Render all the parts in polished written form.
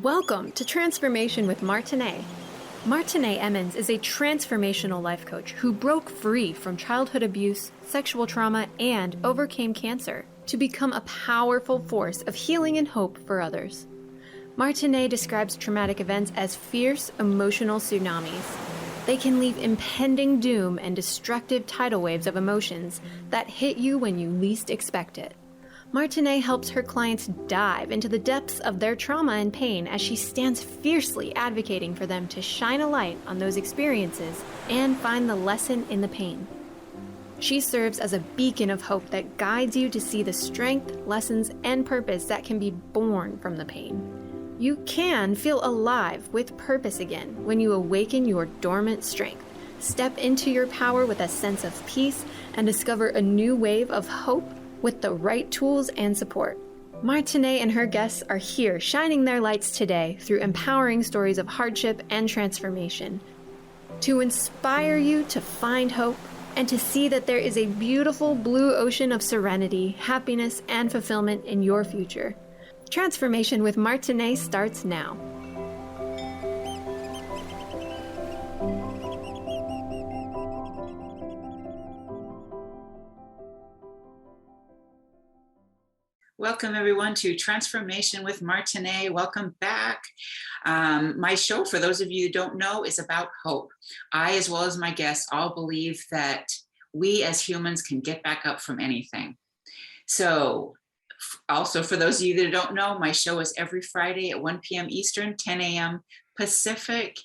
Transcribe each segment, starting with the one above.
Welcome to Transformation with Martine. Martine Emmons is a transformational life coach who broke free from childhood abuse, sexual trauma, and overcame cancer to become a powerful force of healing and hope for others. Martine describes traumatic events as fierce emotional tsunamis. They can leave impending doom and destructive tidal waves of emotions that hit you when you least expect it. Martine helps her clients dive into the depths of their trauma and pain as she stands fiercely advocating for them to shine a light on those experiences and find the lesson in the pain. She serves as a beacon of hope that guides you to see the strength, lessons, and purpose that can be born from the pain. You can feel alive with purpose again when you awaken your dormant strength, step into your power with a sense of peace, and discover a new wave of hope with the right tools and support. Martine and her guests are here shining their lights today through empowering stories of hardship and transformation to inspire you to find hope and to see that there is a beautiful blue ocean of serenity, happiness, and fulfillment in your future. Transformation with Martine starts now. Welcome, everyone, to Transformation with Martine. Welcome back. My show, for those of you who don't know, is about hope. I, as well as my guests, all believe that we as humans can get back up from anything. So, also, for those of you that don't know, my show is every Friday at 1 p.m. Eastern, 10 a.m. Pacific.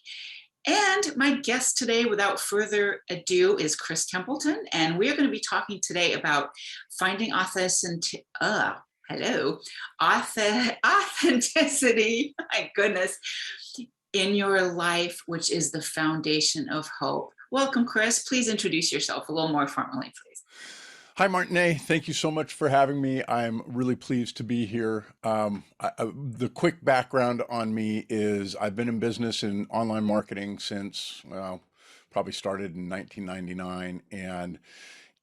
And my guest today, without further ado, is Chris Templeton. And we are going to be talking today about finding authenticity. My goodness, in your life, which is the foundation of hope. Welcome, Chris. Please introduce yourself a little more formally, please. Hi, Martine. Thank you so much for having me. I'm really pleased to be here. The quick background on me is I've been in business in online marketing since, probably started in 1999. And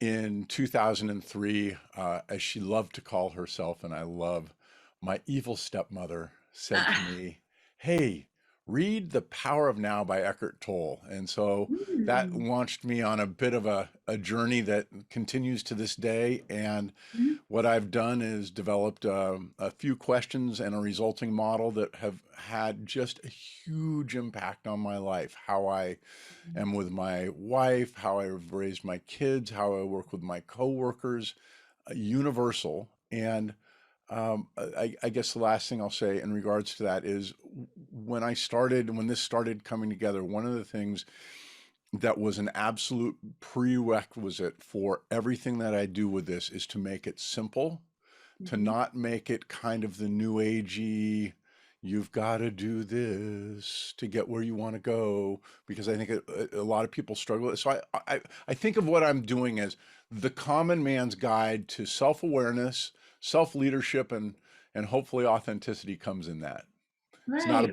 in 2003, as she loved to call herself, and I love, my evil stepmother said to me, "Hey, read The Power of Now by Eckhart Tolle." And so that launched me on a bit of a journey that continues to this day. And what I've done is developed a few questions and a resulting model that have had just a huge impact on my life, how I am with my wife, how I've raised my kids, how I work with my coworkers, universal. And I guess the last thing I'll say in regards to that is when this started coming together, one of the things that was an absolute prerequisite for everything that I do with this is to make it simple, to not make it kind of the new agey, you've got to do this to get where you want to go, because I think a lot of people struggle with it. So I think of what I'm doing as the common man's guide to self-awareness, self-leadership, and hopefully authenticity comes in that. It's not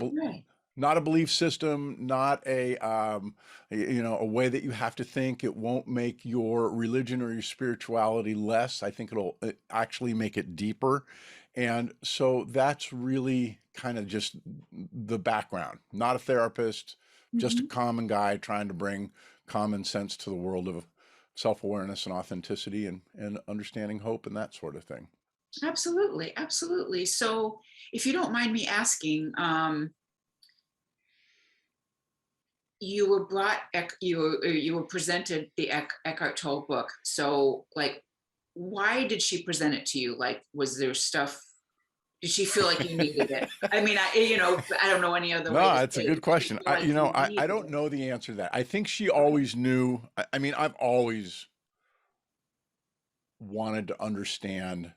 a belief system, not a way that you have to think. It won't make your religion or your spirituality less. I think it'll actually make it deeper. And so that's really kind of just the background. Not a therapist, just a common guy trying to bring common sense to the world of self-awareness and authenticity and understanding hope and that sort of thing. Absolutely, absolutely. So, if you don't mind me asking, you were presented the Eckhart Tolle book. So, like, why did she present it to you? Like, was there stuff? Did she feel like you needed it? I mean, I don't know any other way. No, it's a good question. I don't know the answer to that. I think she always knew. I mean, I've always wanted to understand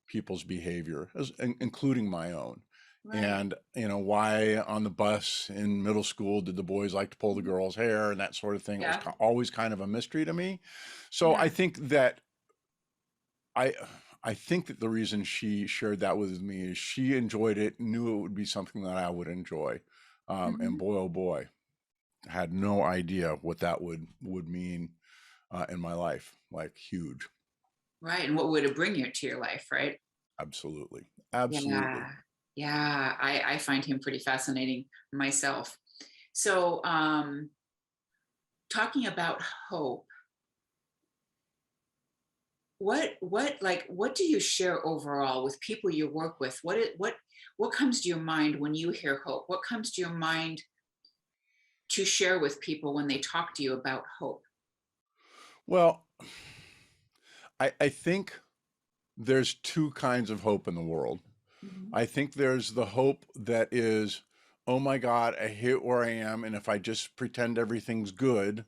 people's behavior, including my own. Right. And, why on the bus in middle school did the boys like to pull the girls' hair and that sort of thing? Yeah. It was always kind of a mystery to me. So I think that I think that the reason she shared that with me is she enjoyed it, knew it would be something that I would enjoy. And boy, oh boy, I had no idea what that would mean in my life, like huge. Right. And what would it bring you to your life, right? Absolutely. Absolutely. Yeah, I find him pretty fascinating myself. So, talking about hope, what do you share overall with people you work with? What comes to your mind when you hear hope? What comes to your mind to share with people when they talk to you about hope? Well, I think there's two kinds of hope in the world. Mhm, I think there's the hope that is, oh my God, I hate where I am. And if I just pretend everything's good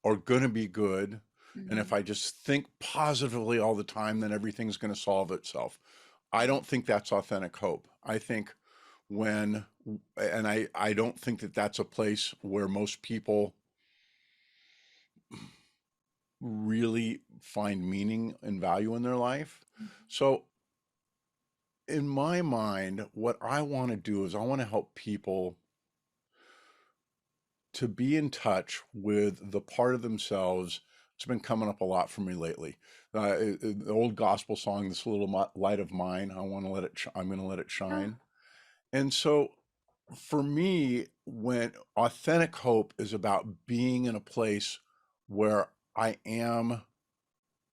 or going to be good, and if mhm, I just think positively all the time, then everything's going to solve itself. I mhm. don't think that's authentic hope. I think when, and I don't think that that's a place where most people really find meaning and value in their life. So in my mind, what I want to do is I want to help people to be in touch with the part of themselves. It's been coming up a lot for me lately. The old gospel song, "This little light of mine, I want to let it. I'm going to let it Yeah, shine." And so, for me, when authentic hope is about being in a place where I am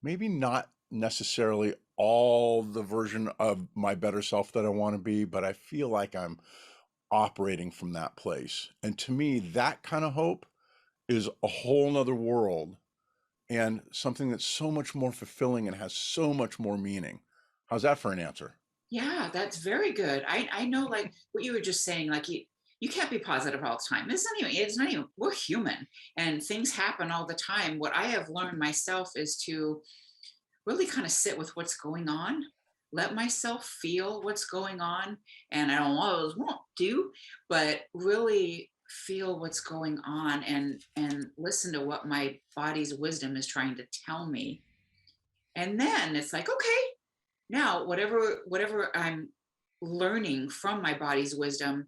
maybe not necessarily all the version of my better self that I want to be, but I feel like I'm operating from that place. And to me, that kind of hope is a whole nother world and something that's so much more fulfilling and has so much more meaning. How's that for an answer? yeah, that's very good. I know, like what you were just saying, like you can't be positive all the time. It's not even, we're human and things happen all the time. What I have learned myself is to really kind of sit with what's going on, let myself feel what's going on. And I don't always want to, but really feel what's going on and listen to what my body's wisdom is trying to tell me. And then it's like, okay, now whatever I'm learning from my body's wisdom,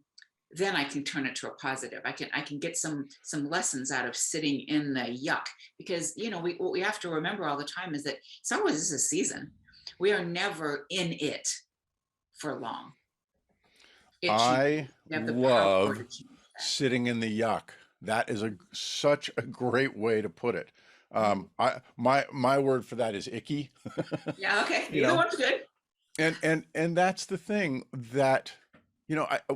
then I can turn it to a positive. I can get some lessons out of sitting in the yuck, because what we have to remember all the time is that it's always just a season. We are never in it for long. It changes. I You have the power to love change that. sitting in the yuck. That is such a great way to put it. Mhm. My word for that is icky. Yeah, okay, you either know, one's good. and that's the thing that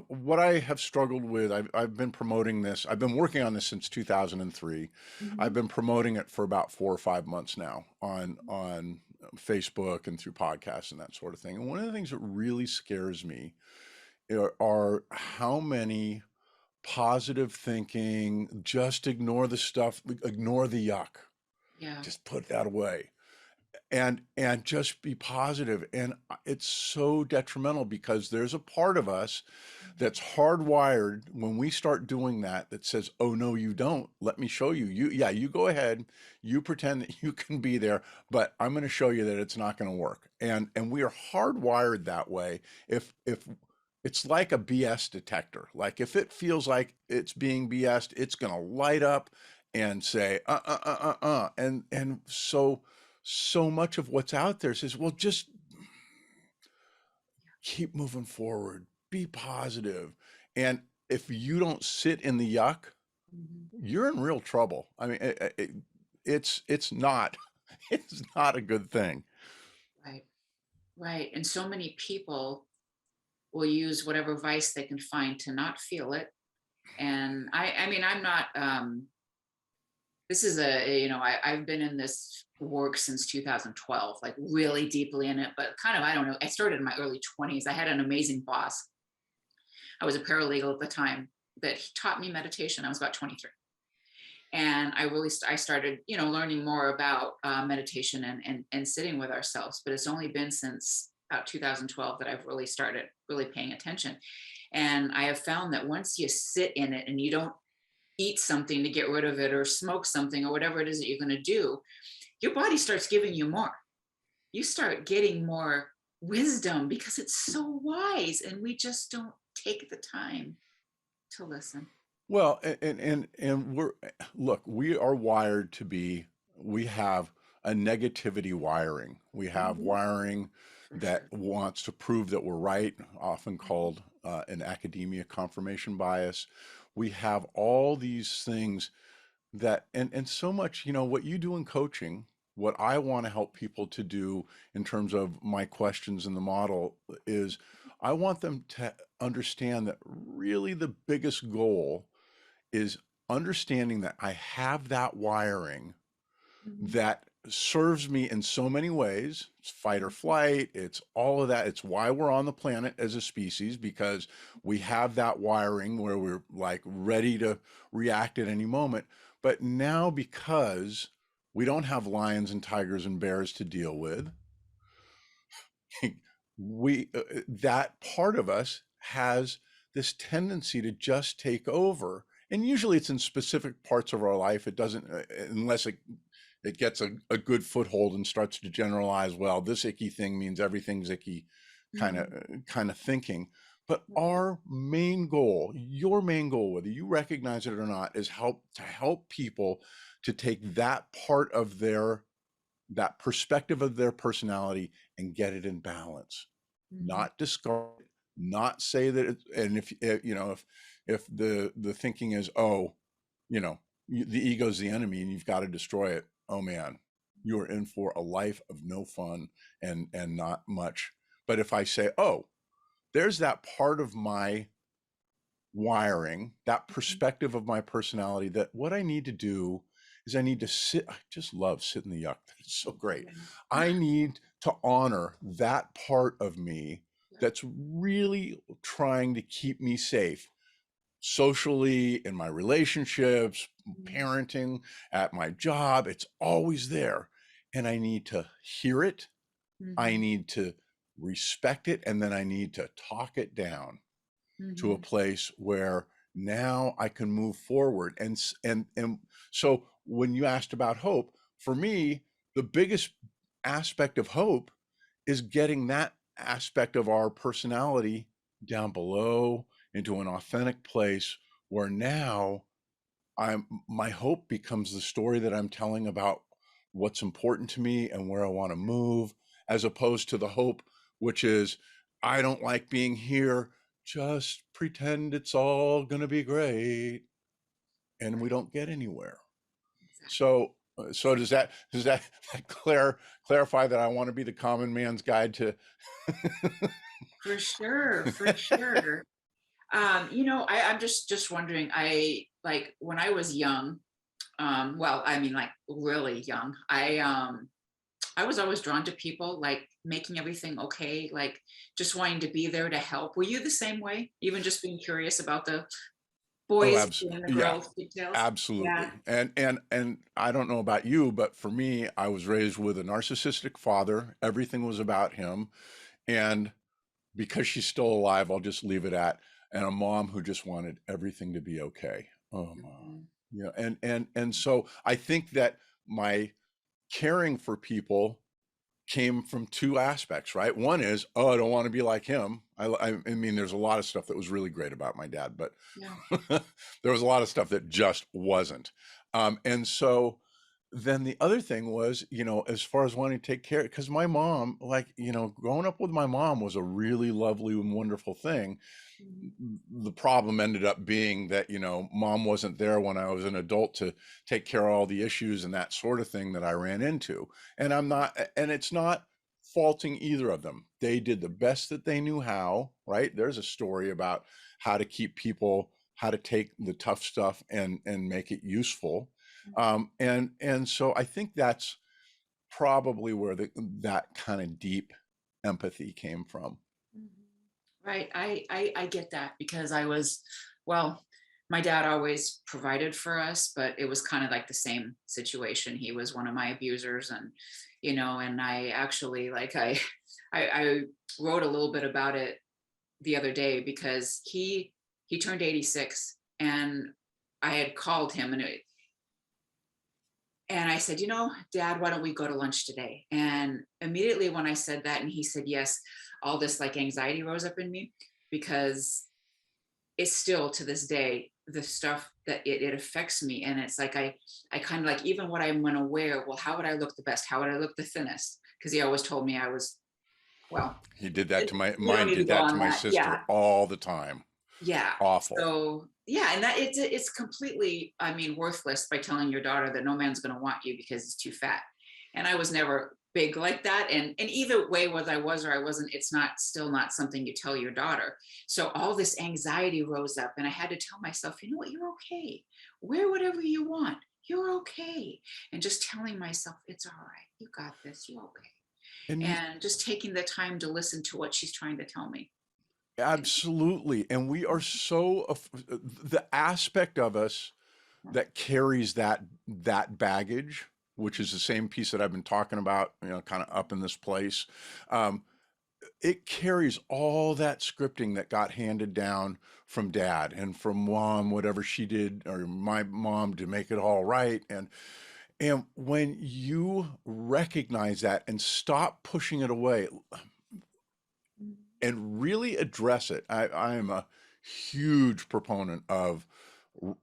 what I have struggled with. I've been promoting this. I've been working on this since 2003. I've Mhm. been promoting it for about 4 or 5 months now on Facebook and through podcasts and that sort of thing. And one of the things that really scares me are how many positive thinking, just ignore the stuff, ignore the yuck, Yeah. just put that away and just be positive. And it's so detrimental because there's a part of us that's hardwired when we start doing that that says, oh no, you don't. Let me show you. You go ahead, you pretend that you can be there, but I'm going to show you that it's not going to work. And we are hardwired that way. If it's like a BS detector. Like if it feels like it's being BS'd, it's going to light up and say, And so much of what's out there says, well, just keep moving forward, be positive. And if you don't sit in the yuck, Mhm. you're in real trouble. I mean, it's not it's not a good thing. Right. Right. And so many people will use whatever vice they can find to not feel it. And I mean, I'm not, this is I've been in this work since 2012, like really deeply in it, but kind of, I don't know, I started in my early 20s. I had an amazing boss. I was a paralegal at the time that he taught me meditation. I was about 23. And I started, learning more about meditation and sitting with ourselves. But it's only been since about 2012 that I've really started really paying attention. And I have found that once you sit in it and you don't eat something to get rid of it or smoke something or whatever it is that you're going to do, your body starts giving you more. You start getting more wisdom because it's so wise, and we just don't take the time to listen. Well, and we're look, we are wired to be. We have a negativity wiring. We have Mhm. wiring For that sure. wants to prove that we're right, often called in academia confirmation bias. We have all these things that, and so much, what you do in coaching, what I want to help people to do in terms of my questions in the model is I want them to understand that really the biggest goal is understanding that I have that wiring Mhm. that serves me in so many ways. It's fight or flight, it's all of that. It's why we're on the planet as a species, because we have that wiring where we're like ready to react at any moment. But now, because we don't have lions and tigers and bears to deal with, we that part of us has this tendency to just take over. And usually it's in specific parts of our life. It doesn't, unless it gets a good foothold and starts to generalize, well, this icky thing means everything's icky, kind of Mhm. kind of thinking. But our main goal, your main goal, whether you recognize it or not, is help people to take that part of that perspective of their personality and get it in balance, Mhm. not discard it, not say that it, and if the thinking is, oh, the ego's the enemy and you've got to destroy it, oh man, you are in for a life of no fun and not much. But if I say, oh, there's that part of my wiring, that perspective of my personality, that what I need to do is I need to sit. I just love sitting the yuck. It's so great. Yeah. I need to honor that part of me that's really trying to keep me safe socially, in my relationships, Mhm. parenting, at my job. It's always there. And I need to hear it. I Mhm. need to respect it. And then I need to talk it down to a Mhm. place where now I can move forward. And so when you asked about hope, for me, the biggest aspect of hope is getting that aspect of our personality down below into an authentic place where now my hope becomes the story that I'm telling about what's important to me and where I want to move, as opposed to the hope, which is, I don't like being here. Just pretend it's all going to be great, and we Right. don't get anywhere. Exactly. So does that clarify that I want to be the common man's guide to? For sure. For sure. I'm just wondering. I like when I was young. Well, I mean, like really young. I was always drawn to people, like making everything okay, like just wanting to be there to help. Were you the same way? Even just being curious about the Oh, boys absolutely. and the Yeah, girls details? Yeah. absolutely. And I don't know about you, but for me, I was raised with a narcissistic father. Everything was about him. And because she's still alive, I'll just leave it at, and a mom who just wanted everything to be okay. Oh, mom. Mhm. And so I think that my caring for people came from two aspects, right? One is, oh, I don't want to be like him. I mean, there's a lot of stuff that was really great about my dad, but Yeah. there was a lot of stuff that just wasn't. And so then the other thing was, as far as wanting to take care, because my mom, like, growing up with my mom was a really lovely and wonderful thing. Mhm. The problem ended up being that, mom wasn't there when I was an adult to take care of all the issues and that sort of thing that I ran into. And it's not faulting either of them. They did the best that they knew how, right? There's a story about how to keep people, how to take the tough stuff and make it useful. And so I think that's probably where that kind of deep empathy came from. Mhm. Right. I get that because well, my dad always provided for us, but it was kind of like the same situation. He was one of my abusers and I actually I wrote a little bit about it the other day because he turned 86 and I had called him and I said, Dad, why don't we go to lunch today? And immediately when I said that and he said yes, all this like anxiety rose up in me because it's still to this day the stuff that it affects me. And it's like I kind of like even what I'm going to wear, well, how would I look the best? How would I look the thinnest? Because he always told me I was Well, He did that to we don't mine need to did go that to on my that. sister Yeah. all the time. Yeah. Awful. So yeah, and that it's completely, I mean, worthless by telling your daughter that no man's going to want you because he's too fat. And I was never big like that. And either way, whether I was or I wasn't, it's not still not something you tell your daughter. So all this anxiety rose up, and I had to tell myself, you know what, you're okay. Wear whatever you want. You're okay. And just telling myself, it's all right. You got this. You're okay. And you And just taking the time to listen to what she's trying to tell me. absolutely. And we are so the aspect of us that carries that baggage, which is the same piece that I've been talking about, kind of up in this place. Um, it carries all that scripting that got handed down from dad and from mom, whatever she did, or my mom to make it all right. And when you recognize that and stop pushing it away and really address it, I am a huge proponent of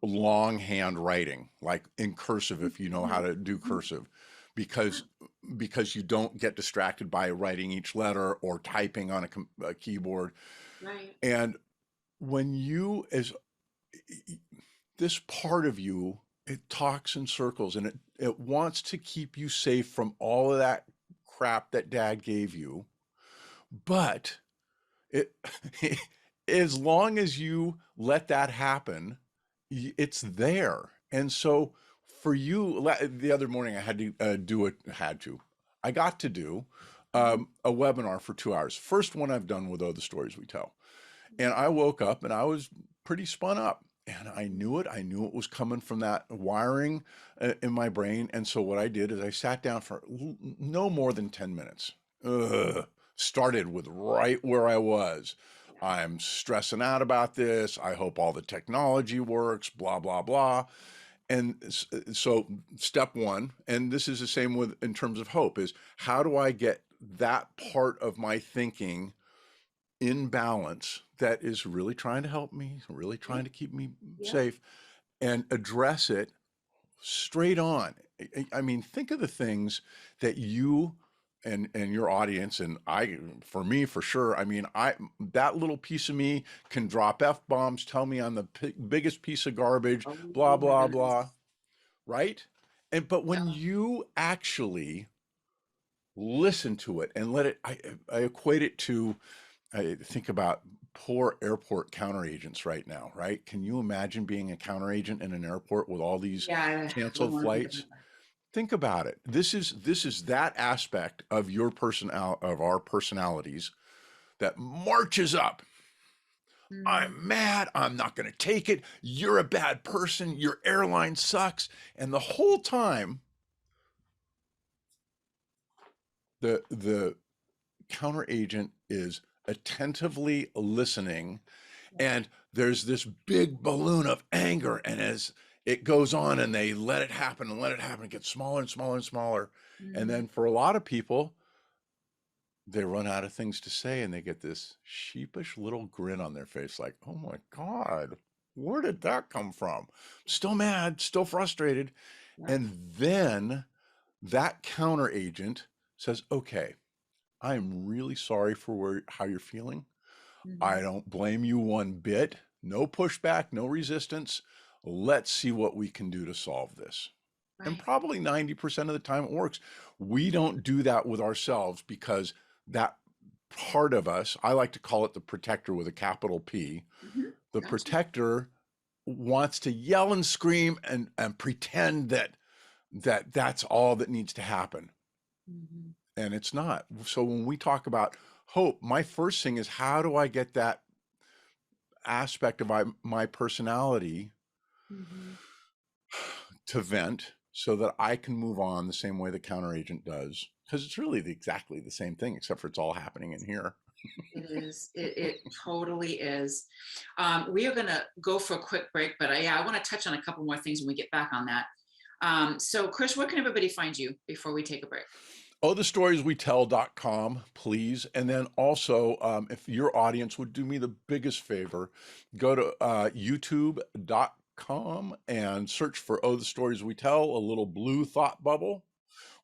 longhand writing, like in cursive, if you know how to do cursive, because you don't get distracted by writing each letter or typing on a keyboard. Right. And when as this part of you, it talks in circles, and it wants to keep you safe from all of that crap that dad gave you. But it as long as you let that happen, it's there. And so for you, the other morning I had to I got to do a webinar for 2 hours. First one I've done with the stories we tell. And I woke up and I was pretty spun up, and I knew it. I knew it was coming from that wiring in my brain. And so what I did is I sat down for no more than 10 minutes. Started with right where I was. I'm stressing out about this. I hope all the technology works, blah, blah, blah. And so step one, and this is the same in terms of hope, is how do I get that part of my thinking in balance that is really trying to help me, really trying to keep me safe, and address it straight on. I mean, think of the things that you and your audience, and for me, for sure, I mean, that little piece of me can drop F-bombs, tell me I'm the biggest piece of garbage, blah, blah, blah, right? But when you actually listen to it and let it, I equate it to, I think about poor airport counter agents right now, right? Can you imagine being a counter agent in an airport with all these canceled flights? Think about it. This is that aspect of of our personalities that marches up. I'm mad. I'm not going to take it. You're a bad person. Your airline sucks. And the whole time, the counter agent is attentively listening, and there's this big balloon of anger, and as it goes on and they let it happen and let it happen, it gets smaller and smaller and smaller. And then for a lot of people, they run out of things to say and they get this sheepish little grin on their face like, oh my God, where did that come from? Still mad, still frustrated. And then that counter agent says, okay, I am really sorry for how you're feeling. I don't blame you one bit. No pushback, no resistance. Let's see what we can do to solve this. And probably 90% of the time it works. We don't do that with ourselves because that part of us, I like to call it the protector with a capital P. The protector wants to yell and scream and pretend that's all that needs to happen. And it's not. So when we talk about hope, my first thing is, how do I get that aspect of my personality to vent so that I can move on the same way the counter agent does? Because it's really exactly the same thing, except for it's all happening in here. It is. It totally is. We are going to go for a quick break, but I want to touch on a couple more things when we get back on that. So Chris, where can everybody find you before we take a break? thestorieswetell.com, please. And then also, if your audience would do me the biggest favor, go to youtube.com and search for The Stories We Tell, a little blue thought bubble.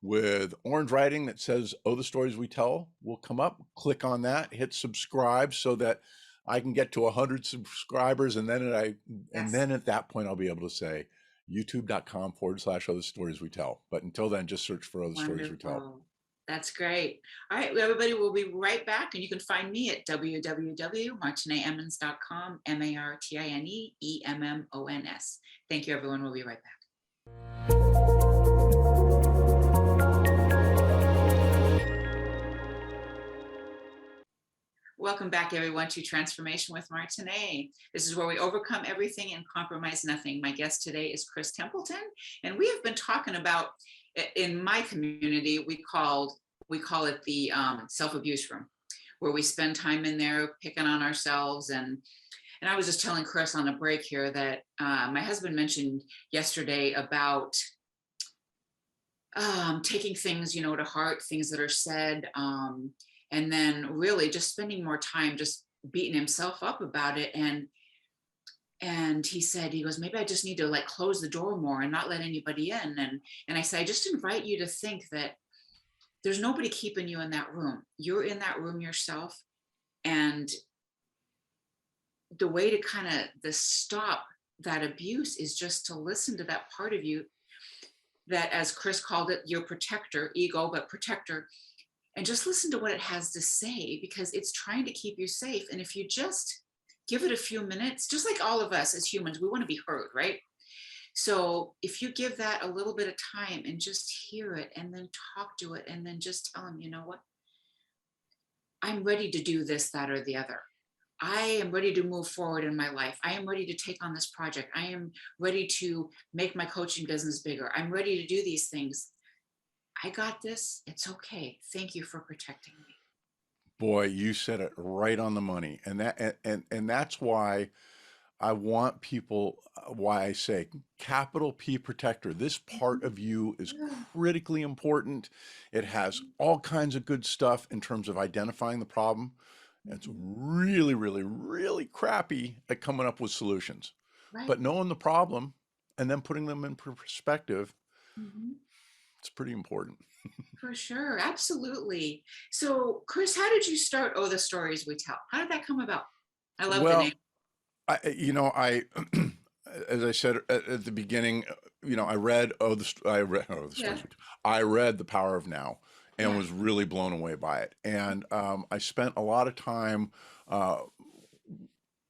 with orange writing that says, "Oh, the stories we tell" will come up. Click on that, hit subscribe so that I can get to 100 subscribers. And Yes. then at that point, I'll be able to say youtube.com/Oh, the stories we tell. But until then, just search for "Oh, the stories we tell." Wonderful. That's great. All right, well, everybody, we'll be right back. And you can find me at www.martineemmons.com, MartineEmmons. Thank you, everyone. We'll be right back. Welcome back, everyone, to Transformation with Martine. This is where we overcome everything and compromise nothing. My guest today is Chris Templeton, and we have been talking about, in my community, we call it the self-abuse room, where we spend time in there picking on ourselves. And I was just telling Chris on a break here that my husband mentioned yesterday about taking things, to heart, things that are said, and then really just spending more time just beating himself up about it. And he goes, maybe I just need to close the door more and not let anybody in. And I said, I just invite you to think that there's nobody keeping you in that room. You're in that room yourself. And the way to to stop that abuse is just to listen to that part of you that, as Chris called it, your protector, ego, but protector, and just listen to what it has to say, because it's trying to keep you safe. And if you just give it a few minutes, just like all of us as humans, we want to be heard, right? So if you give that a little bit of time and just hear it and then talk to it and then just tell them, you know what? I'm ready to do this, that, or the other. I am ready to move forward in my life. I am ready to take on this project. I am ready to make my coaching business bigger. I'm ready to do these things. I got this. It's okay. Thank you for protecting me. Boy, you said it right on the money. And that's why I want people, why I say capital P protector. This part of you is critically important. It has all kinds of good stuff in terms of identifying the problem. It's really, really, really crappy at coming up with solutions. Right. But knowing the problem and then putting them in perspective, it's pretty important. For sure. Absolutely. So, Chris, how did you start "Oh, the Stories We Tell"? How did that come about? I love the name. As I said at the beginning, I read I read The Power of Now and was really blown away by it. And I spent a lot of time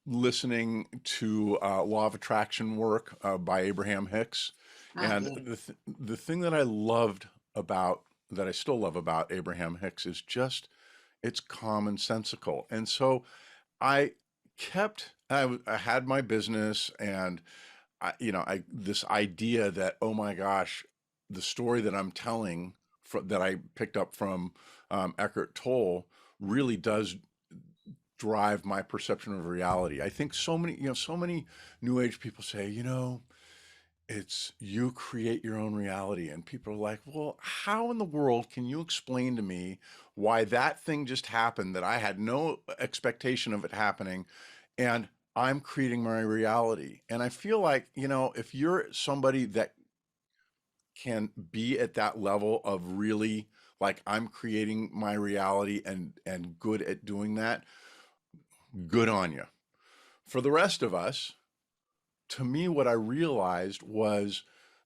listening to Law of Attraction work by Abraham Hicks. And the thing that I loved about, that I still love about Abraham Hicks is just, it's commonsensical. And so I had my business, and this idea that, oh my gosh, the story that I'm telling that I picked up from Eckhart Tolle really does drive my perception of reality. I think so many New Age people say, it's you create your own reality. And people are like, well, how in the world can you explain to me why that thing just happened that I had no expectation of it happening, and I'm creating my reality? And I feel like, if you're somebody that can be at that level of really like, I'm creating my reality and good at doing that, good on you. For the rest of us, to me, what I realized was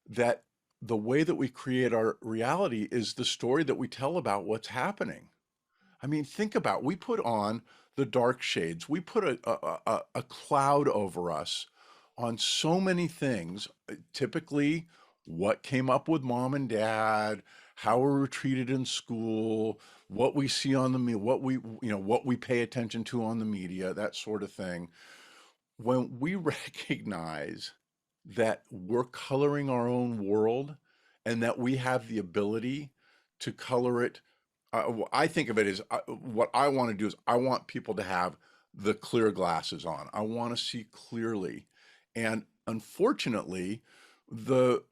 that the way that we create our reality is the story that we tell about what's happening. I mean, think about, we put on the dark shades. We put a cloud over us on so many things. Typically, what came up with mom and dad, how we were treated in school, what we see on the media, what we pay attention to on the media, that sort of thing. When we recognize that we're coloring our own world and that we have the ability to color it, I think of it as what I want to do is I want people to have the clear glasses on. I want to see clearly. And unfortunately, the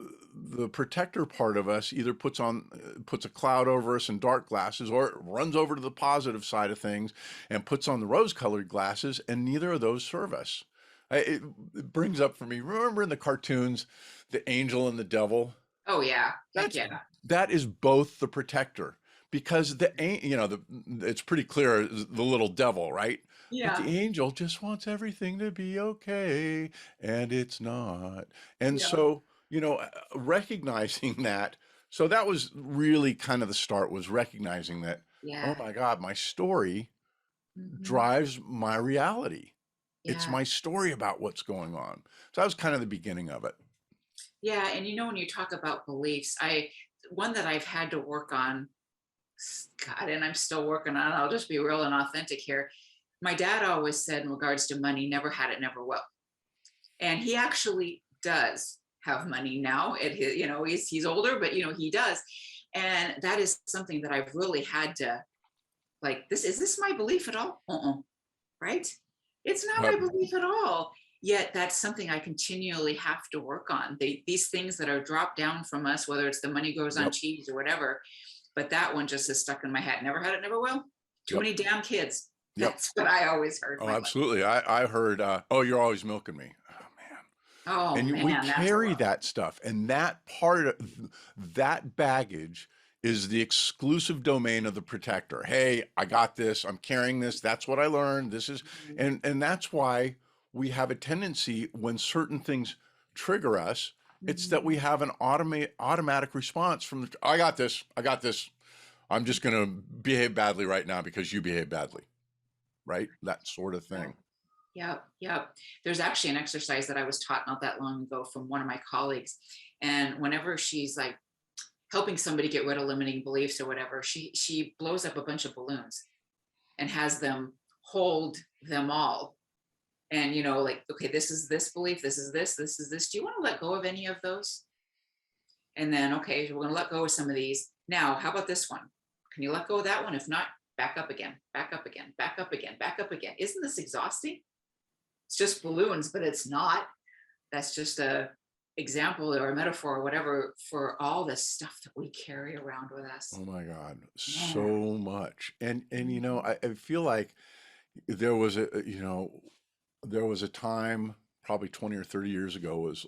protector part of us either puts a cloud over us and dark glasses, or it runs over to the positive side of things and puts on the rose-colored glasses, and neither of those serve us. It brings up for me, remember in the cartoons, the angel and the devil? Oh yeah. Heck That's yeah. that is both the protector, because it's pretty clear the little devil, right? But Yeah. the angel just wants everything to be okay, and it's not. And Yeah. so, recognizing that, so that was really kind of the start, was recognizing that, oh Yeah. my God, my story Hmm. drives my reality. It's Yeah. my story about what's going on. So that was kind of the beginning of it. Yeah. And when you talk about beliefs, one that I've had to work on, God, and I'm still working on it. I'll just be real and authentic here. My dad always said in regards to money, never had it, never will. And he actually does have money now. He's older, but he does. And that is something that I've really had to, like, is this my belief at all? Right? It's not my Yep. belief at all. Yet that's something I continually have to work on. These things that are dropped down from us, whether it's the money grows on Yep. cheese or whatever, but that one just is stuck in my head. Never had it, never will. Too Yep. many damn kids. Yep. That's what I always heard Oh, my mother. absolutely. I heard, oh, you're always milking me. Oh, man. Oh We man, that's a carry rough. that stuff. And that part of that baggage is the exclusive domain of the protector. Hey, I got this. I'm carrying this. That's what I learned. This is, Mhm. and that's why we have a tendency, when certain things trigger us, it's that we Mhm. have an automatic response from I got this. I got this. I'm just going to behave badly right now because you behave badly. Right? That sort of Yep, thing. yep, yep. There's actually an exercise that I was taught not that long ago from one of my colleagues. And whenever she's like helping somebody get rid of limiting beliefs or whatever, she blows up a bunch of balloons and has them hold them all. And like, okay, this is this belief, this is this. Do you want to let go of any of those? And then, okay, we're going to let go of some of these. Now, how about this one? Can you let go of that one? If not, back up again, back up again, back up again, back up again. Isn't this exhausting? It's just balloons, but it's not. That's just a example or a metaphor or whatever for all the stuff that we carry around with us. Oh my God, Man. so much. And Mhm. I feel like there was there was a time probably 20 or 30 years ago, was,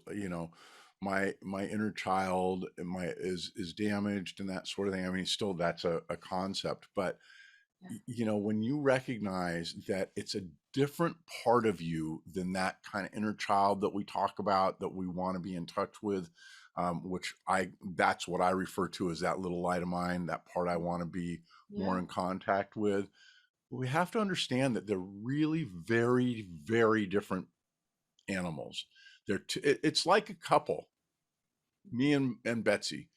my inner child, is damaged and that sort of thing. I mean, still that's a concept, but Yeah. when you recognize that it's a different part of you than that kind of inner child that we talk about, that we want to be in touch with, which that's what I refer to as that little light of mine, that part I want to be more Yeah. in contact with. We have to understand that they're really very, very different animals. It's like a couple, me and Betsy.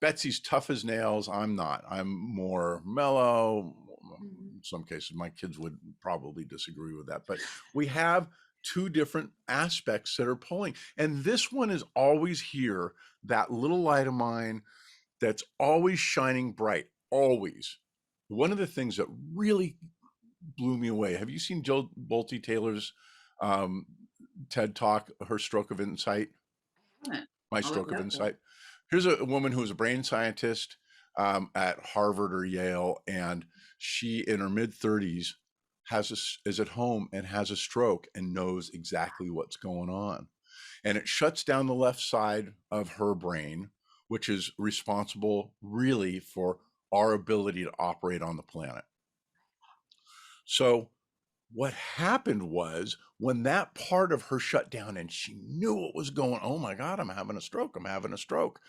Betsy's tough as nails. I'm not. I'm more mellow. Mhm. In some cases, my kids would probably disagree with that. But we have two different aspects that are pulling. And this one is always here, that little light of mine that's always shining bright, always. One of the things that really blew me away, have you seen Jill Bolte Taylor's um, TED Talk, Her Stroke of Insight? I haven't. My I'll look Stroke it of up though. Insight. Here's a woman who's a brain scientist at Harvard or Yale, and she, in her mid 30s, is at home and has a stroke and knows exactly what's going on. And it shuts down the left side of her brain, which is responsible really for our ability to operate on the planet. So what happened was, when that part of her shut down and she knew what was going, oh my God, I'm having a stroke. I'm having a stroke.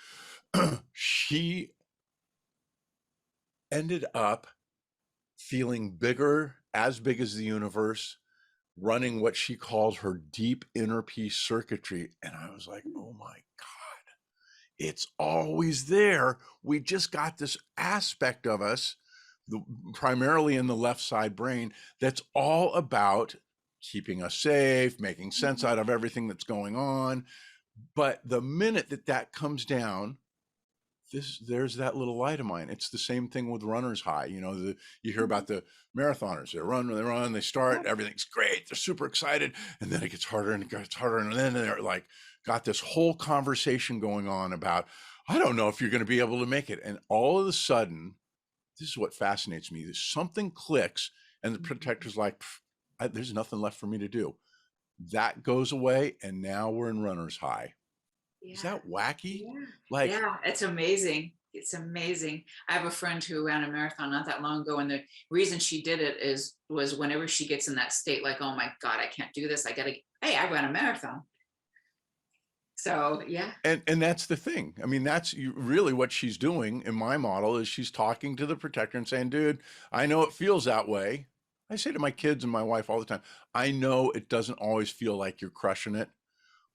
She ended up feeling bigger, as big as the universe, running what she calls her deep inner peace circuitry. And I was like, oh my God, it's always there. We just got this aspect of us, primarily in the left side brain, that's all about keeping us safe, making sense Mhm. out of everything that's going on. But the minute that comes down, there's that little light of mine. It's the same thing with runner's high. You hear Mhm. about the marathoners. They start, everything's great, they're super excited, and then it gets harder and it gets harder, and then they're like got this whole conversation going on about, I don't know if you're going to be able to make it. And all of a sudden, this is what fascinates me. Something clicks, and the Mhm. protector's like, there's nothing left for me to do. That goes away, and now we're in runner's high. Is Yeah. that wacky? Yeah. Like, Yeah. It's amazing. It's amazing. I have a friend who ran a marathon not that long ago, and the reason she did it was whenever she gets in that state, like, oh my God, I can't do this. Hey, I ran a marathon. So yeah. and that's the thing. I mean, that's really what she's doing in my model is she's talking to the protector and saying, dude, I know it feels that way. I say to my kids and my wife all the time, I know it doesn't always feel like you're crushing it,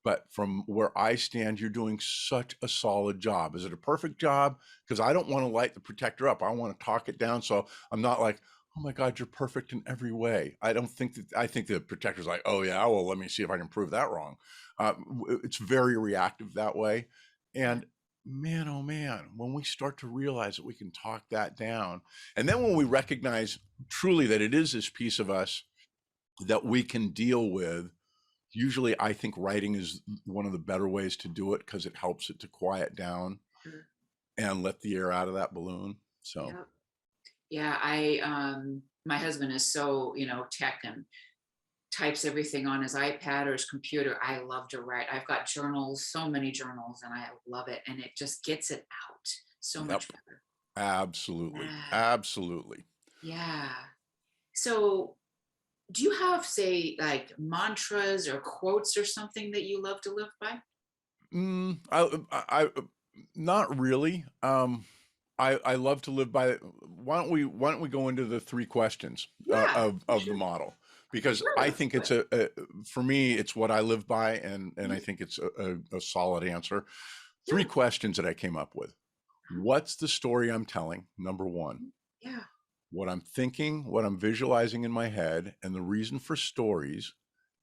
but from where I stand, you're doing such a solid job. Is it a perfect job? Because I don't want to light the protector up. I want to talk it down. So I'm not like, oh my God, you're perfect in every way. I think the protector's like, oh yeah, well, let me see if I can prove that wrong. It's very reactive that way. And man, oh man, when we start to realize that we can talk that down, and then when we recognize truly that it is this piece of us that we can deal with, usually I think writing is one of the better ways to do it because it helps it to quiet down Sure. and let the air out of that balloon. So Yeah. Yeah. My husband is so, tech and types everything on his iPad or his computer. I love to write. I've got journals, so many journals, and I love it. And it just gets it out so yep, much better. absolutely, Yeah. absolutely. Yeah. So do you have, say, like mantras or quotes or something that you love to live by? I not really. I love to live by. Why don't we go into the three questions Yeah, of the sure. model? Because Sure, I let's think do it's it. for me, it's what I live by, and I Mhm. think it's a solid answer. Three Yeah. questions that I came up with. Uh-huh. What's the story I'm telling? Number one. Yeah. What I'm thinking, what I'm visualizing in my head, and the reason for stories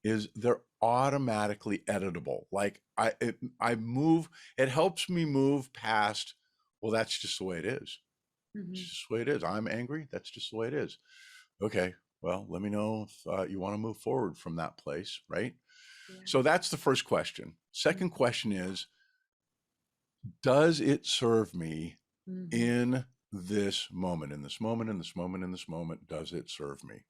is they're automatically editable. Like I move, it helps me move past, well, that's just the way it is. It's Mhm. just the way it is. I'm angry. That's just the way it is. Okay. Well, let me know if you want to move forward from that place, right? Yeah. So that's the first question. Mhm. Second question is, does it serve me Mhm. in this moment, in this moment, in this moment, in this moment? Does it serve me?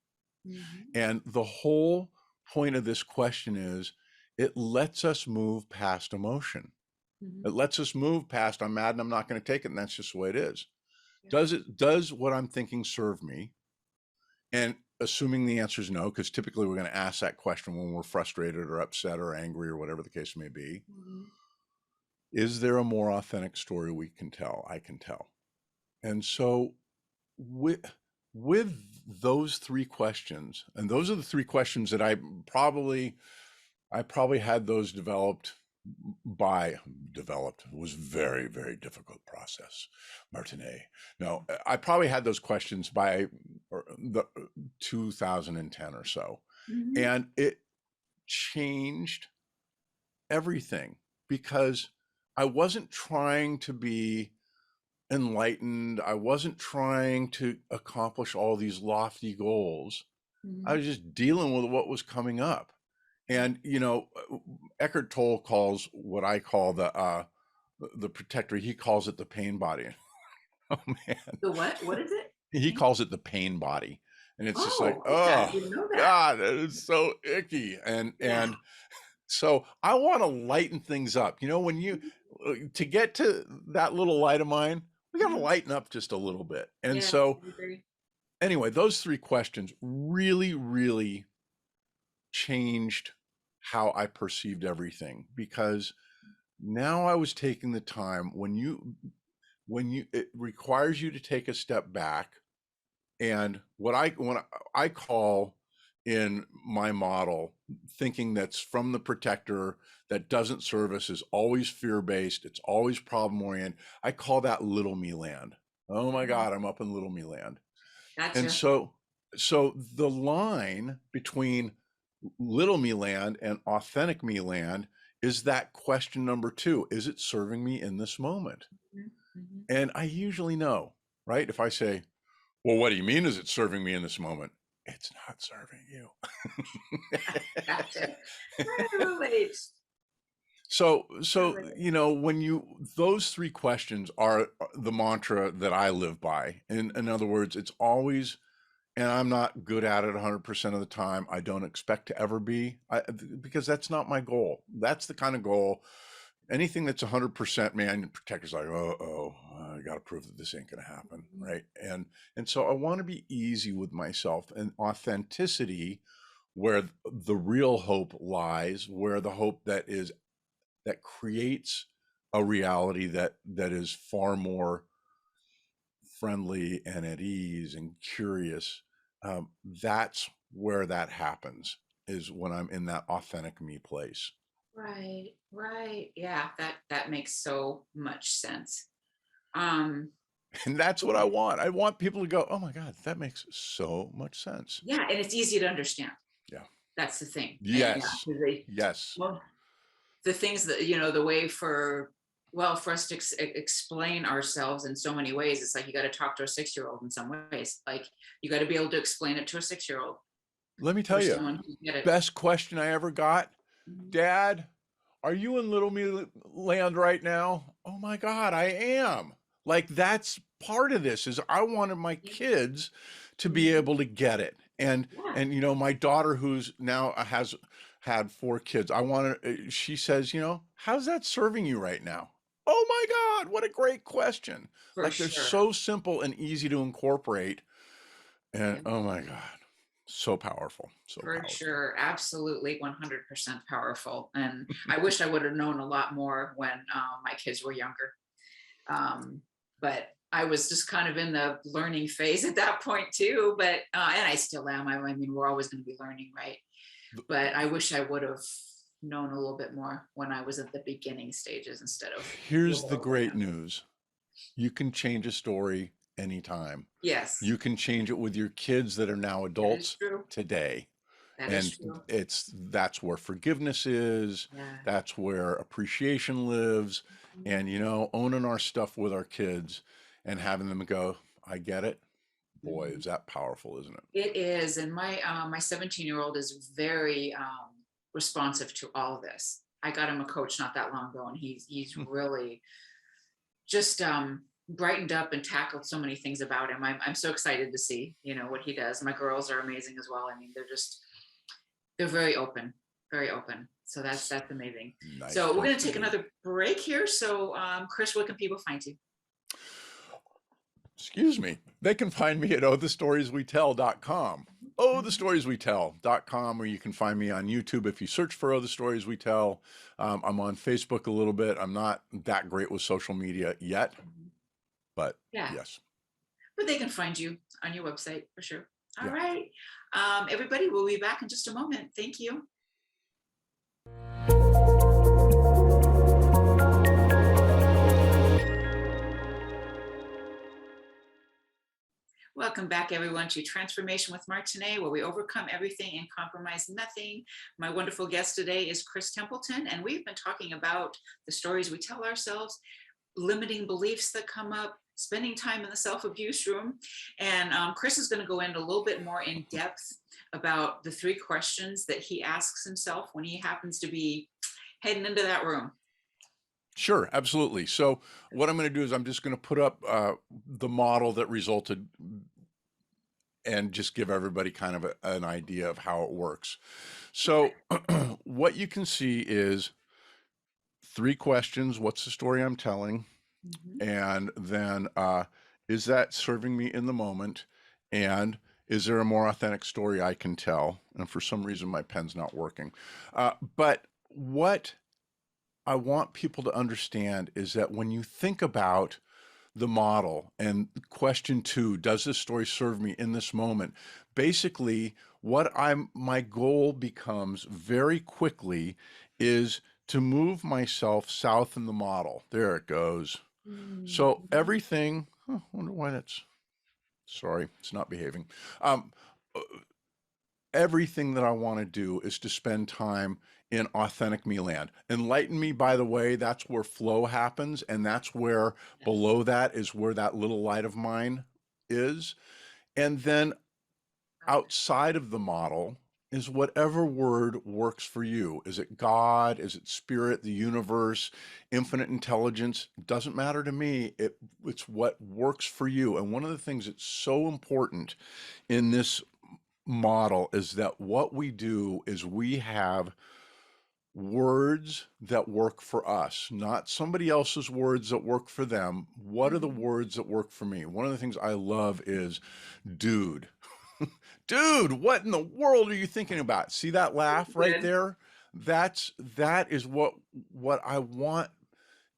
Mhm. And the whole point of this question is it lets us move past emotion. It Mhm. lets us move past, I'm mad and I'm not going to take it. And that's just the way it is. Yeah. Does what I'm thinking serve me? And assuming the answer is no, because typically we're going to ask that question when we're frustrated or upset or angry or whatever the case may be. Mhm. Is there a more authentic story we can tell? I can tell. And so with those three questions, and those are the three questions that I probably had those developed. It was very, very difficult process, Martine. No, I probably had those questions by the 2010 or so. Mhm. And it changed everything because I wasn't trying to be enlightened. I wasn't trying to accomplish all these lofty goals. I Mhm. was just dealing with what was coming up. Yeah. And Eckhart Tolle calls what I call the protector. He calls it the pain body. Oh man, The what? What is it? he Pain? calls it the pain body, and it's just like, Oh, okay. I oh didn't know that. God, that is so icky. Yeah. And so I want to lighten things up. When you Mhm. to get to that little light of mine, we got to Mhm. lighten up just a little bit. And Yeah, so I agree. anyway, those three questions really, really changed how I perceived everything because now I was taking the time when you it requires you to take a step back, and when I call in my model thinking that's from the protector that doesn't serve us is always fear-based, it's always problem oriented. I call that little me land. Oh my Mhm. God, I'm up in little me land. And Gotcha. so the line between little me land and authentic me land is that question number two. Is it serving me in this moment? Mhm. Mhm. And I usually know, right? If I say, well, what do you mean is it serving me in this moment? It's not serving you. Gotcha. I relate. So Relate. when those three questions are the mantra that I live by. In other words, it's always, and I'm not good at it 100% of the time. I don't expect to ever be, because that's not my goal. That's the kind of goal anything that's 100% man, protector's like, I got to prove that this ain't going to happen, right? And so I want to be easy with myself, and authenticity, where the real hope lies, where the hope that creates a reality that is far more friendly and at ease and curious. That's where that happens, is when I'm in that authentic me place. Right, right. Yeah, that makes so much sense. Um, And that's what I want. I want people to go, oh my God, that makes so much sense. yeah, and it's easy to understand. Yeah. That's the thing. And, Yes. 'cause Yes. well, the things that, the way for us to explain ourselves in so many ways, it's like you got to talk to a 6-year-old in some ways. Like you got to be able to explain it to a 6-year-old Let me or tell you, someone who get it. best question I ever got, Mhm. Dad, are you in Little Me Land right now? Oh my God, I am. Like, that's part of this, is I wanted my Yeah. kids to be Mhm. able to get it. And Yeah. my daughter, who's now has had 4 kids, she says, how's that serving you right now? Oh my God, what a great question. For Like, they're sure. so simple and easy to incorporate. And Yeah. oh my God, so powerful, so For powerful. sure. Absolutely 100% powerful. And I wish I would have known a lot more when my kids were younger. But I was just kind of in the learning phase at that point too. But and I still am. I mean, we're always going to be learning, right? But I wish I would have known a little bit more when I was at the beginning stages instead of a Here's little the older great now. news. You can change a story anytime. Yes, You can change it with your kids that are now that is adults true. today. That is And true. that's where forgiveness is. Yeah. That's where appreciation lives. And, owning our stuff with our kids and having them go, I get it. Boy, Mhm. is that powerful, isn't it? It is, and my 17-year-old is very responsive to all of this. I got him a coach not that long ago, and he's Hmm. really just brightened up and tackled so many things about him. I'm so excited to see what he does. My girls are amazing as well. I mean, they're very open, very open. So that's amazing. Nice So we're place going to to take be. another break here. So Chris, where can people find you? Excuse me. They can find me at ohthestorieswetell.com. ohthestorieswetell.com, or you can find me on YouTube if you search for Oh the Stories We Tell. I'm on Facebook a little bit. I'm not that great with social media yet, but Yeah, yes. but they can find you on your website for sure. All Yeah. right. Everybody, we'll be back in just a moment. Thank you. Welcome back, everyone, to Transformation with Martine, where we overcome everything and compromise nothing. My wonderful guest today is Chris Templeton, and we've been talking about the stories we tell ourselves, limiting beliefs that come up, spending time in the self-abuse room. And Chris is going to go into a little bit more in depth about the 3 questions that he asks himself when he happens to be heading into that room. Sure, absolutely. So what I'm going to do is I'm just going to put up the model that resulted and just give everybody kind of an idea of how it works. So what you can see is 3 questions. What's the story I'm telling? Mm-hmm. And then is that serving me in the moment? And is there a more authentic story I can tell? And for some reason, my pen's not working. But what I want people to understand is that when you think about the model and question 2, does this story serve me in this moment? Basically, my goal becomes very quickly is to move myself south in the model. There it goes. So Mm-hmm. everything, I wonder why sorry, it's not behaving. Um, Everything that I want to do is to spend time in authentic me land. Enlighten me, by the way, that's where flow happens. And that's where below that is where that little light of mine is. And then outside of the model is whatever word works for you. Is it God? Is it spirit, the universe, infinite intelligence? Doesn't matter to me. It's what works for you. And one of the things that's so important in this model is that what we do is we have words that work for us, not somebody else's words that work for them. What are the words that work for me? One of the things I love is dude. Dude, what in the world are you thinking about? See that laugh right Good. there? That is what I want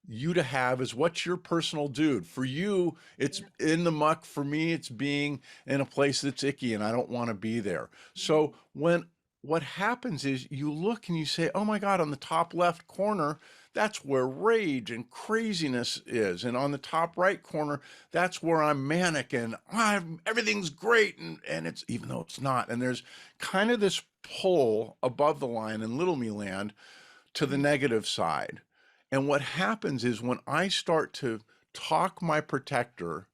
you to have, is what's your personal dude. For you, it's in the muck. For me, it's being in a place that's icky and I don't want to be there. So what happens is you look and you say, oh my God, on the top left corner, that's where rage and craziness is. And on the top right corner, that's where I'm manic and everything's great. And it's, even though it's not. And there's kind of this pull above the line in little me land to the negative side. And what happens is when I start to talk my protector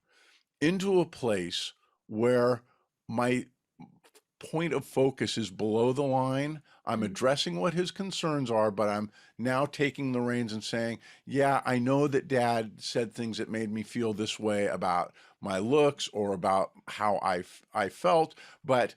into a place where my point of focus is below the line, I'm addressing what his concerns are, but I'm now taking the reins and saying, yeah, I know that Dad said things that made me feel this way about my looks or about how I felt, but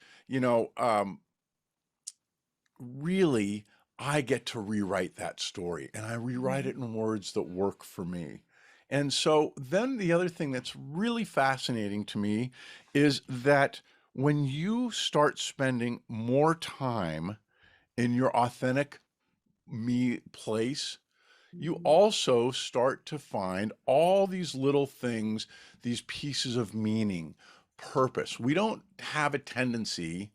really, I get to rewrite that story, and I rewrite it in words that work for me. And so then the other thing that's really fascinating to me is that when you start spending more time in your authentic me place, you also start to find all these little things, these pieces of meaning, purpose. We don't have a tendency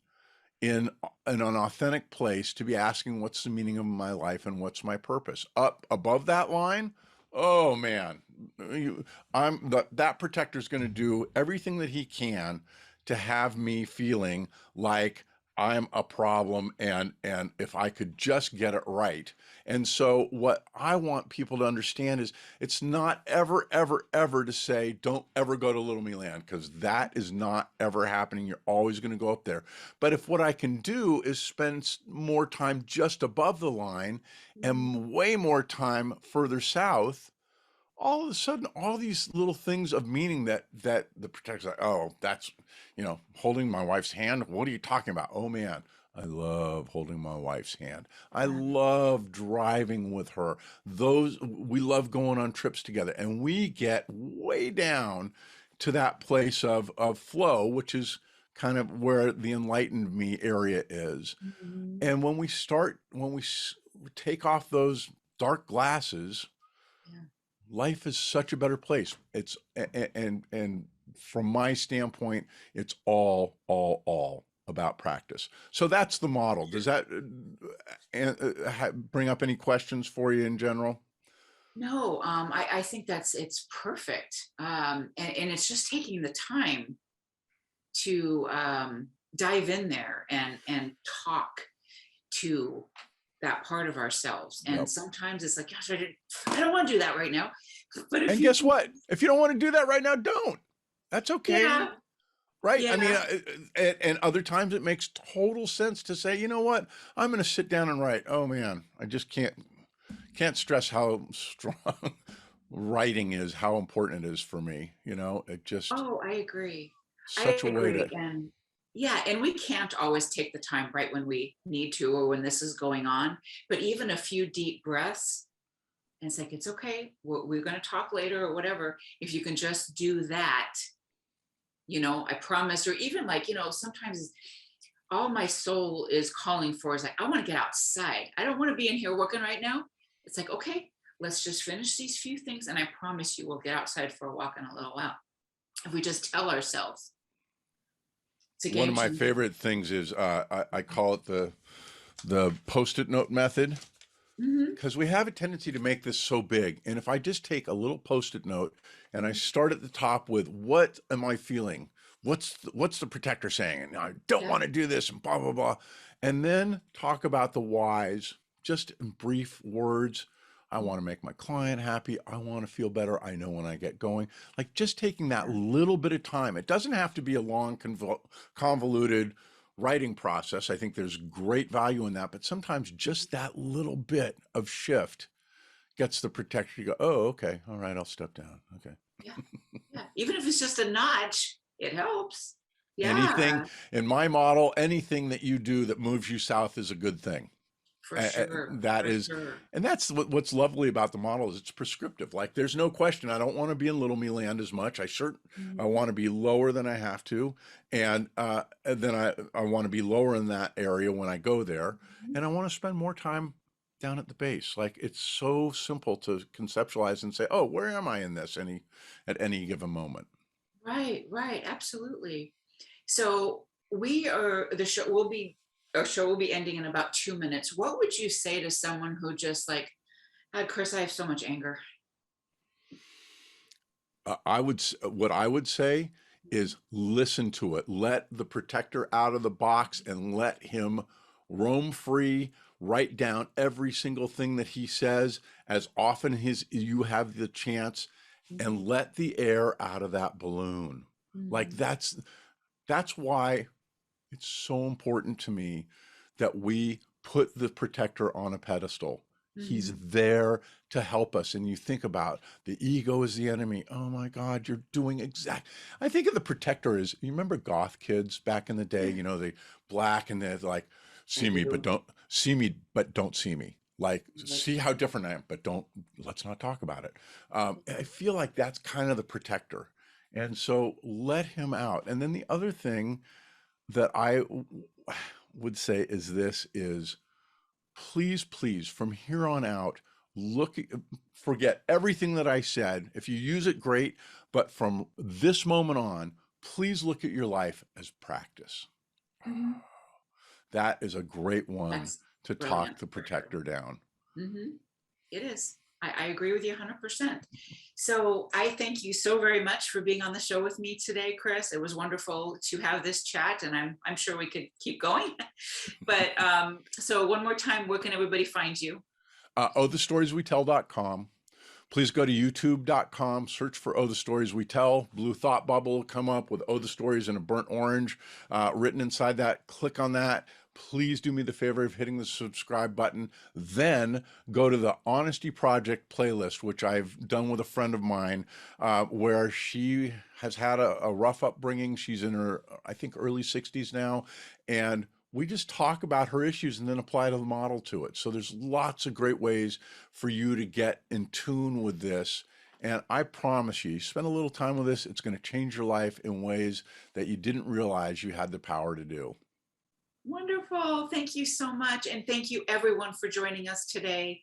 in an authentic place to be asking, what's the meaning of my life and what's my purpose? Up above that line, oh man, that protector is going to do everything that he can to have me feeling like I'm a problem, and if I could just get it right. And so what I want people to understand is it's not ever, ever, ever to say, don't ever go to Little Me Land, because that is not ever happening. You're always going to go up there. But if what I can do is spend more time just above the line and way more time further south, all of a sudden, all these little things of meaning that the protector's like, oh, that's, holding my wife's hand. What are you talking about? Oh man, I love holding my wife's hand. I love driving with her. We love going on trips together, and we get way down to that place of flow, which is kind of where the enlightened me area is. And when we take off those dark glasses, life is such a better place. It's and from my standpoint, it's all about practice. So that's the model. Does that bring up any questions for you in general? No, I think it's perfect. And it's just taking the time to dive in there and talk to that part of ourselves. And sometimes it's like, gosh, I don't want to do that right now. But guess what? If you don't want to do that right now, don't. That's okay. Yeah. Right. Yeah. I mean, and other times it makes total sense to say, you know what? I'm going to sit down and write. Oh man, I just can't stress how strong writing is, how important it is for me. It just, Oh, I agree. such a way to. And and we can't always take the time right when we need to or when this is going on, but even a few deep breaths, and it's like, it's okay, we're going to talk later or whatever. If you can just do that, I promise. Or even like, sometimes all my soul is calling for is like, I want to get outside. I don't want to be in here working right now. It's like, okay, let's just finish these few things, and I promise you we'll get outside for a walk in a little while. If we just tell ourselves. One of my favorite things is I call it the Post-it note method, because we have a tendency to make this so big. And if I just take a little Post-it note and I start at the top with, what am I feeling? What's the protector saying? And I don't want to do this, and blah, blah, blah. And then talk about the whys, just in brief words. I want to make my client happy. I want to feel better. I know when I get going, like just taking that little bit of time. It doesn't have to be a long, convoluted writing process. I think there's great value in that, but sometimes just that little bit of shift gets the protector to go, oh, okay. All right. I'll step down. Okay. Yeah. Even if it's just a nudge, it helps. Yeah. Anything in my model, anything that you do that moves you south is a good thing. For sure. That For is, sure. and that's what's lovely about the model is it's prescriptive. Like there's no question. I don't want to be in little me land as much. I want to be lower than I have to. And then I want to be lower in that area when I go there. And I want to spend more time down at the base. Like it's so simple to conceptualize and say, oh, where am I in this at any given moment? Right, right, absolutely. So our show will be ending in about 2 minutes. What would you say to someone who just like, Chris, I have so much anger. What I would say is listen to it. Let the protector out of the box and let him roam free. Write down every single thing that he says as often as you have the chance, and let the air out of that balloon. Like that's why it's so important to me that we put the protector on a pedestal. He's there to help us. And you think about the ego is the enemy. Oh my God, you're doing I think of the protector as, you remember goth kids back in the day, you know, they black and they're like, see me, but don't see me. Like, see how different I am, but let's not talk about it. I feel like that's kind of the protector. And so let him out. And then the other thing that I would say is please, from here on out, forget everything that I said. If you use it, great. But from this moment on, please look at your life as practice. That is a great one. That's to brilliant. Talk the protector down. It is. I agree with you 100%. So I thank you so very much for being on the show with me today, Chris. It was wonderful to have this chat, and I'm sure we could keep going. But so one more time, where can everybody find you? ohthestorieswetell.com. Please go to youtube.com, search for Oh, the Stories We Tell. Blue thought bubble will come up with Oh, the Stories in a burnt orange written inside that. Click on that. Please do me the favor of hitting the subscribe button. Then go to the Honesty Project playlist, which I've done with a friend of mine, where she has had a rough upbringing. She's in her, I think, early 60s now. And we just talk about her issues and then apply the model to it. So there's lots of great ways for you to get in tune with this. And I promise you, spend a little time with this, it's going to change your life in ways that you didn't realize you had the power to do. Wonderful. Thank you so much. And thank you everyone for joining us today.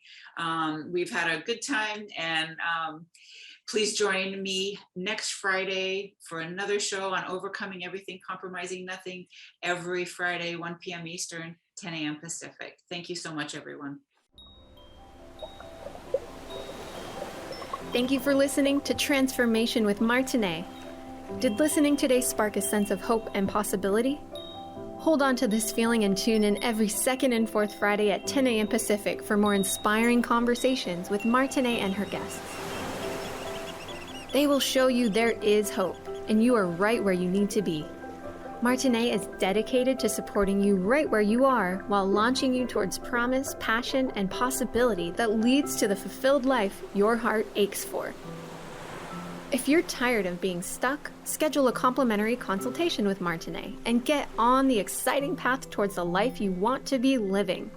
We've had a good time, and please join me next Friday for another show on Overcoming Everything, Compromising Nothing, every Friday, 1 p.m. Eastern, 10 a.m. Pacific. Thank you so much, everyone. Thank you for listening to Transformation with Martine. Did listening today spark a sense of hope and possibility? Hold on to this feeling and tune in every second and fourth Friday at 10 a.m. Pacific for more inspiring conversations with Martine and her guests. They will show you there is hope, and you are right where you need to be. Martine is dedicated to supporting you right where you are while launching you towards promise, passion, and possibility that leads to the fulfilled life your heart aches for. If you're tired of being stuck, schedule a complimentary consultation with Martine and get on the exciting path towards the life you want to be living.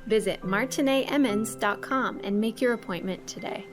Visit martineemmons.com and make your appointment today.